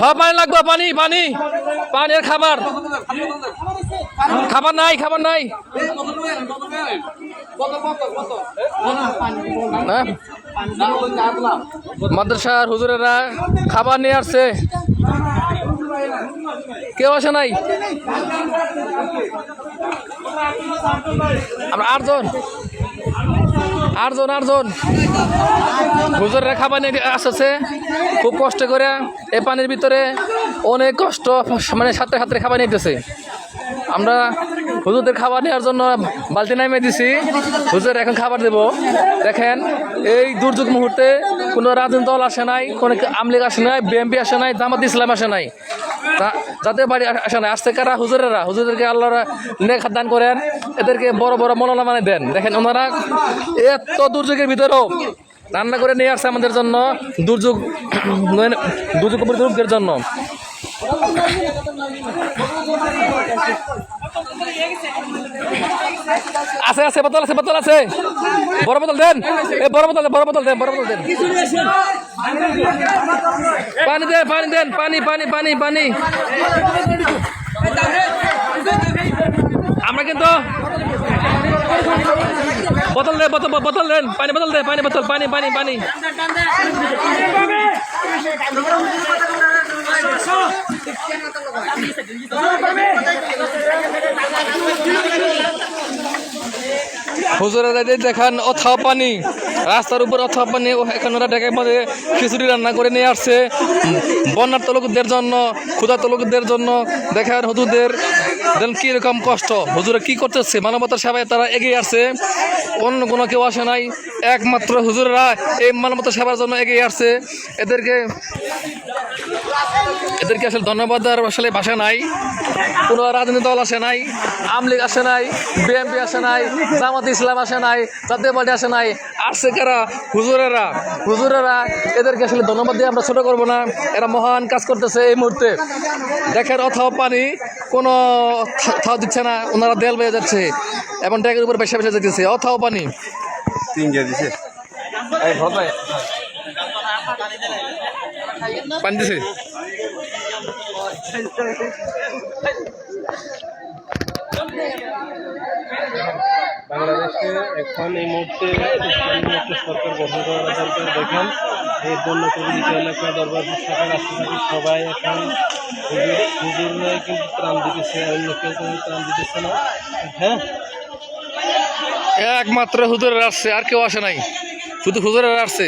হ্যাঁ পানি লাগবে, পানি পানি পানির খাবার, খাবার নাই, খাবার নাই। মাদ্রাসার হুজুরেরা খাবার নিয়ে আসছে, কেউ আসে নাই। আমরা আটজন হুজুরেরা খাবার নিয়ে আসছে খুব কষ্ট করে। এই পানির ভিতরে অনেক কষ্ট, মানে সাথে সাথে খাবার নিতেছে। আমরা হুজুরদের খাবার নেওয়ার জন্য বালতি নামিয়ে দিছি, হুজুর এখন খাবার দেব। দেখেন এই দুর্যোগ মুহূর্তে কোনো রাজনৈতিক দল আসে নাই, কোনো আওয়ামী লীগ আসে নাই, বিএনপি আসে নাই, জামাত ইসলাম আসে নাই, যাদের বাড়ি আসে নাই। আসতে কারা? হুজুরদেরকে আল্লাহরা নেক দান করেন, এদেরকে বড় বড় মৌলানা মানে দেন। দেখেন ওনারা এত দুর্যোগের ভিতরেও রান্না করে নিয়ে আসছে আমাদের জন্য, দুর্যোগ দুর্যোগের জন্য। আছে আছে বোতল আছে, বোতল আছে, বড় বোতল দেন, এই বড় বোতল দেন, বড় বোতল দেন, বড় বোতল দেন। পানি দেন, পানি দেন, পানি পানি পানি পানি। আমরা কিন্তু বোতল দেন, বোতল দেন, পানি বোতল দেন, পানি বোতল, পানি পানি পানি। হুজুরা দেখান অথাও পানি, রাস্তার উপর অথাও পানি। এখন ওরা ডেকে মধ্যে খিচুড়ি রান্না করে নিয়ে আসছে বন্যার্ত লোকদের জন্য, ক্ষুধার্ত লোকদের জন্য। দেখেন হুজুরদের কিরকম কষ্ট, হুজুরা কি করতেছে, মানবতার সেবায় তারা এগিয়ে আসছে। অন্য কোনো কেউ আসে নাই, একমাত্র হুজুররা এই মানবতার সেবার জন্য এগিয়ে আসছে। এদেরকে আসলে ধন্যবাদ দেওয়ার আসলে ভাষা নাই। কোনো রাজনৈতিক দল আসে নাই, আওয়ামী লীগ আসে নাই, বিএনপি আসে নাই, জামাত ইসলাম আসে নাই, জাতীয় পার্টি আসে নাই। আসছে কারা? হুজুরেরা। এদেরকে আসলে ধন্যবাদ দিয়ে আমরা ছোট করবো না, এরা মহান কাজ করতেছে এই মুহূর্তে। দেখেন অথাও পানি, কোনো থাও দিচ্ছে না, ওনারা দেয়াল বেয়ে যাচ্ছে এবং ট্যাগের উপর বেসা বেসা যেতেছে। অথাও পানি পানি দিছে। বাংলাদেশে এখন এই মুহূর্তে একটা সরকার গঠন করা দরকার। দেখেন এই বন্যা প্রভাবিত এলাকায় দরবার শাখার রাষ্ট্রপতি সবাই এখন হুজুররাই কিন্তু ত্রাণ দিতেছে, অন্য কেউ কোনো ত্রাণ দিতেছে না। হ্যাঁ, একমাত্র হুজুরেরা আসছে, আর কেউ আসে নাই, শুধু হুজুরেরা আসছে।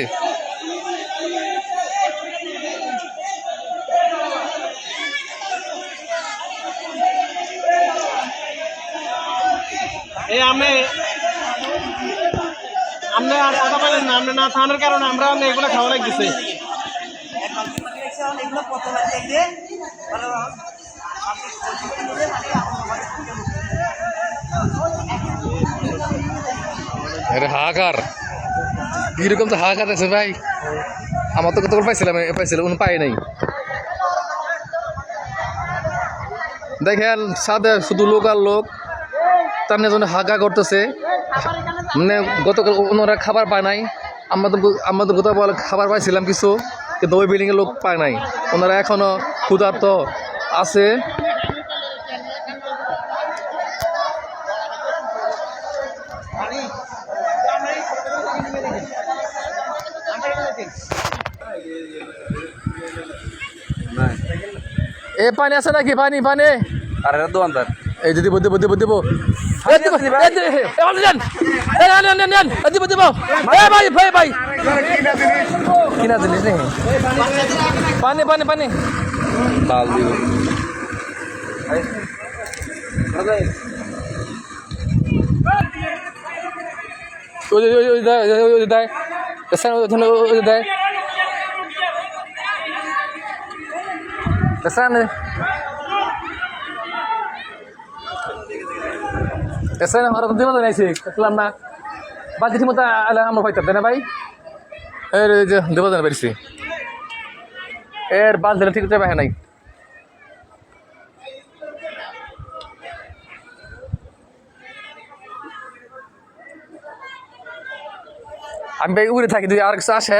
এই আপনি আর কথা বলেন না, আপনি না থানার কারণে আমরা এগুলো খাওয়া লাগতেছে। হাহাকার কিরকম তো হাহাকার আছে ভাই। আমার তো কত পাইছিলাম পাই নাই। দেখেন সাদে শুধু লোক আর লোক, তার জন্য হাগা করতেছে। মানে গতকাল ওনারা খাবার পায় নাই, আমাদের গতকাল খাবার পাইছিলাম কিছু, কিন্তু ওই বিল্ডিংয়ে লোক পায় নাই। ওনারা এখনো ক্ষুধার্ত আছে। এ পানি আছে নাকি? পানি পানি এই যে দিব দিব দিব দিব ভাই কিনা জিনিস নেই। পানি পানি পানি না বাকি ঠিক মতো আমরা পাইতাম না ভাই। এর দেবো না পেরেছি, এর বাস দিলে ঠিক পাই নাই। আমি ভাই উড়ে থাকি, যদি আর কিছু আসে